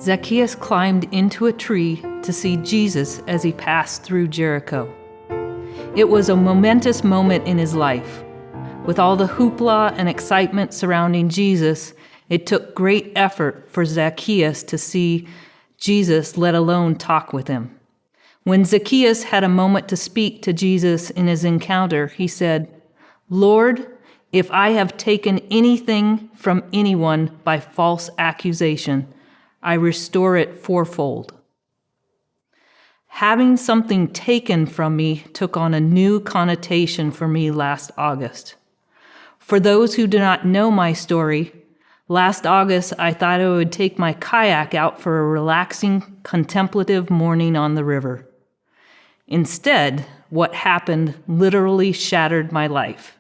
Zacchaeus climbed into a tree to see Jesus as he passed through Jericho. It was a momentous moment in his life. With all the hoopla and excitement surrounding Jesus, it took great effort for Zacchaeus to see Jesus, let alone talk with him. When Zacchaeus had a moment to speak to Jesus in his encounter, he said, "Lord, if I have taken anything from anyone by false accusation, I restore it fourfold." Having something taken from me took on a new connotation for me last August. For those who do not know my story, last August I thought I would take my kayak out for a relaxing, contemplative morning on the river. Instead, what happened literally shattered my life.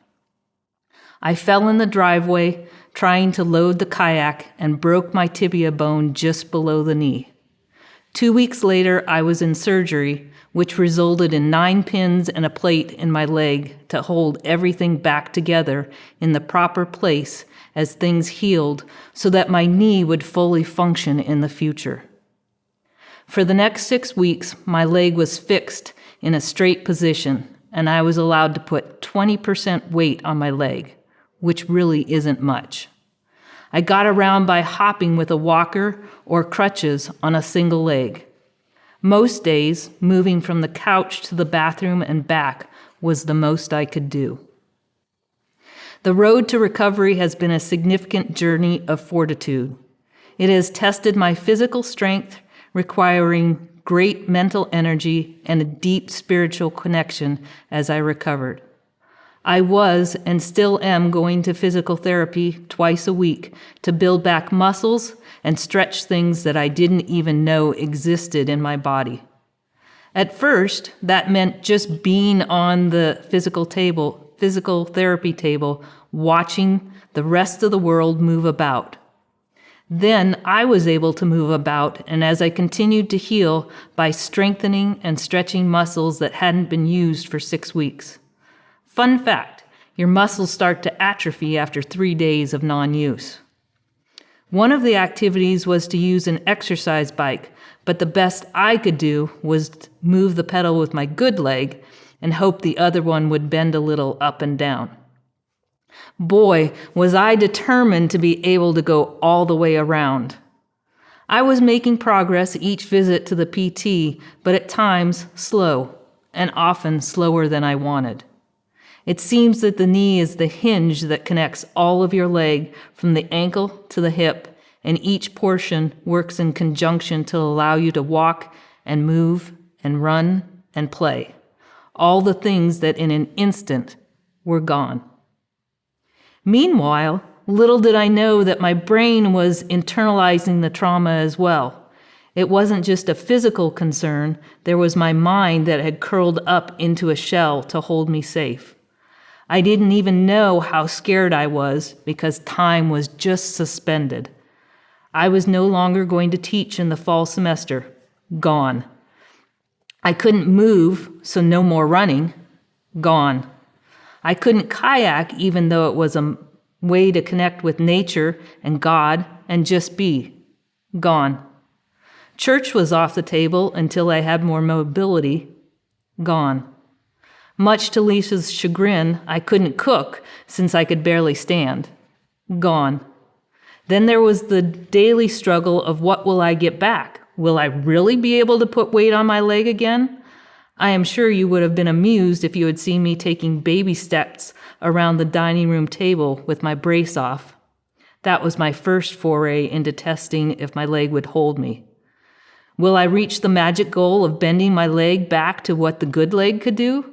I fell in the driveway trying to load the kayak and broke my tibia bone just below the knee. 2 weeks later, I was in surgery, which resulted in 9 pins and a plate in my leg to hold everything back together in the proper place as things healed so that my knee would fully function in the future. For the next 6 weeks, my leg was fixed in a straight position, and I was allowed to put 20% weight on my leg, which really isn't much. I got around by hopping with a walker or crutches on a single leg. Most days, moving from the couch to the bathroom and back was the most I could do. The road to recovery has been a significant journey of fortitude. It has tested my physical strength, requiring great mental energy and a deep spiritual connection as I recovered. I was and still am going to physical therapy twice a week to build back muscles and stretch things that I didn't even know existed in my body. At first, that meant just being on the physical therapy table, watching the rest of the world move about. Then I was able to move about, and as I continued to heal by strengthening and stretching muscles that hadn't been used for 6 weeks. Fun fact, your muscles start to atrophy after 3 days of non-use. One of the activities was to use an exercise bike, but the best I could do was move the pedal with my good leg and hope the other one would bend a little up and down. Boy, was I determined to be able to go all the way around. I was making progress each visit to the PT, but at times slow, and often slower than I wanted. It seems that the knee is the hinge that connects all of your leg from the ankle to the hip, and each portion works in conjunction to allow you to walk and move and run and play. All the things that in an instant were gone. Meanwhile, little did I know that my brain was internalizing the trauma as well. It wasn't just a physical concern, there was my mind that had curled up into a shell to hold me safe. I didn't even know how scared I was because time was just suspended. I was no longer going to teach in the fall semester. Gone. I couldn't move, so no more running. Gone. I couldn't kayak even though it was a way to connect with nature and God and just be. Gone. Church was off the table until I had more mobility. Gone. Much to Lisa's chagrin, I couldn't cook since I could barely stand. Gone. Then there was the daily struggle of what will I get back? Will I really be able to put weight on my leg again? I am sure you would have been amused if you had seen me taking baby steps around the dining room table with my brace off. That was my first foray into testing if my leg would hold me. Will I reach the magic goal of bending my leg back to what the good leg could do?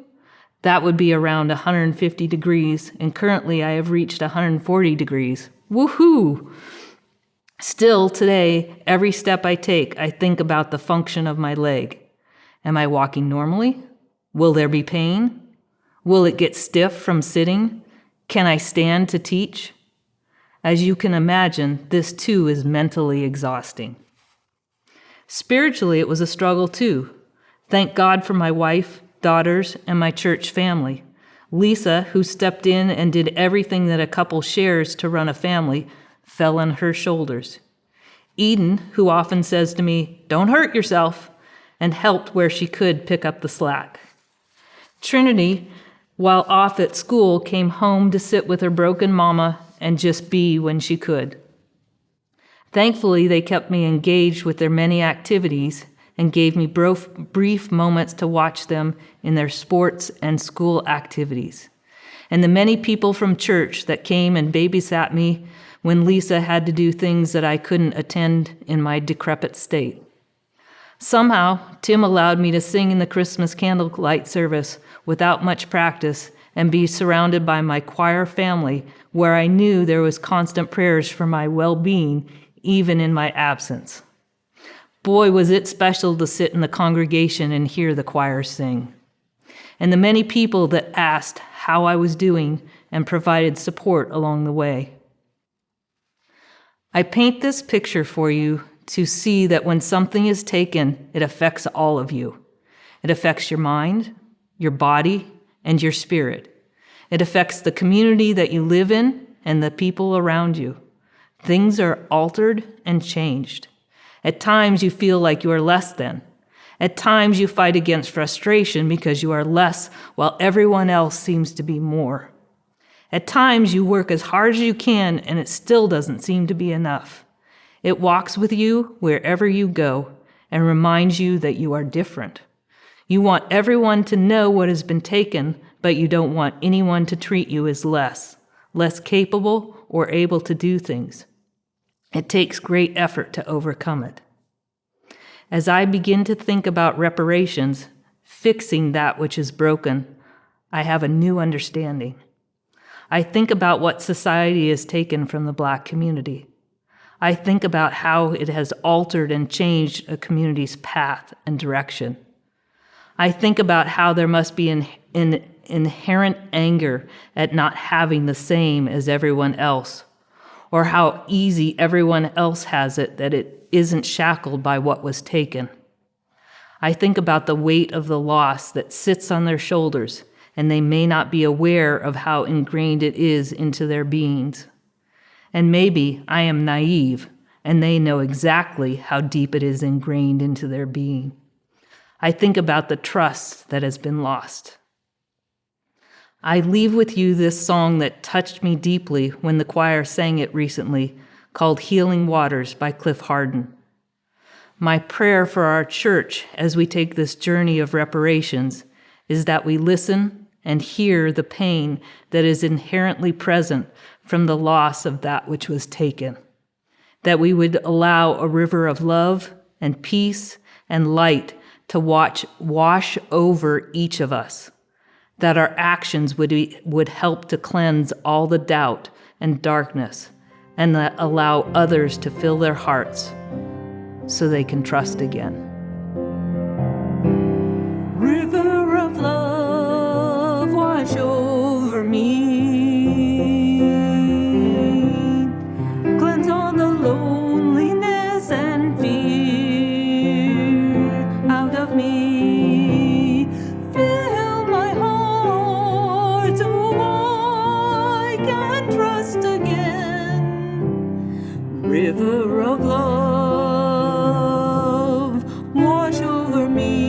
That would be around 150 degrees, and currently I have reached 140 degrees. Woohoo! Still, today, every step I take, I think about the function of my leg. Am I walking normally? Will there be pain? Will it get stiff from sitting? Can I stand to teach? As you can imagine, this too is mentally exhausting. Spiritually, it was a struggle too. Thank God for my wife, daughters, and my church family. Lisa, who stepped in and did everything that a couple shares to run a family, fell on her shoulders. Eden, who often says to me, "Don't hurt yourself," and helped where she could pick up the slack. Trinity, while off at school, came home to sit with her broken mama and just be when she could. Thankfully, they kept me engaged with their many activities and gave me brief moments to watch them in their sports and school activities. And the many people from church that came and babysat me when Lisa had to do things that I couldn't attend in my decrepit state. Somehow, Tim allowed me to sing in the Christmas candlelight service without much practice and be surrounded by my choir family, where I knew there was constant prayers for my well-being, even in my absence. Boy, was it special to sit in the congregation and hear the choir sing. And the many people that asked how I was doing and provided support along the way. I paint this picture for you to see that when something is taken, it affects all of you. It affects your mind, your body, and your spirit. It affects the community that you live in and the people around you. Things are altered and changed. At times you feel like you are less than. At times you fight against frustration because you are less while everyone else seems to be more. At times you work as hard as you can and it still doesn't seem to be enough. It walks with you wherever you go and reminds you that you are different. You want everyone to know what has been taken, but you don't want anyone to treat you as less capable or able to do things. It takes great effort to overcome it. As I begin to think about reparations, fixing that which is broken, I have a new understanding. I think about what society has taken from the Black community. I think about how it has altered and changed a community's path and direction. I think about how there must be an inherent anger at not having the same as everyone else, or how easy everyone else has it that it isn't shackled by what was taken. I think about the weight of the loss that sits on their shoulders, and they may not be aware of how ingrained it is into their beings. And maybe I am naive, and they know exactly how deep it is ingrained into their being. I think about the trust that has been lost. I leave with you this song that touched me deeply when the choir sang it recently, called Healing Waters by Cliff Harden. My prayer for our church as we take this journey of reparations is that we listen and hear the pain that is inherently present from the loss of that which was taken, that we would allow a river of love and peace and light to wash over each of us, that our actions would help to cleanse all the doubt and darkness, and that allow others to fill their hearts so they can trust again. River of love, wash over me. Cleanse all the loneliness and fear out of me. Fill my heart so I can trust again. River of love, wash over me.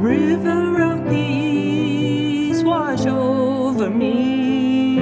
River of peace, wash over me.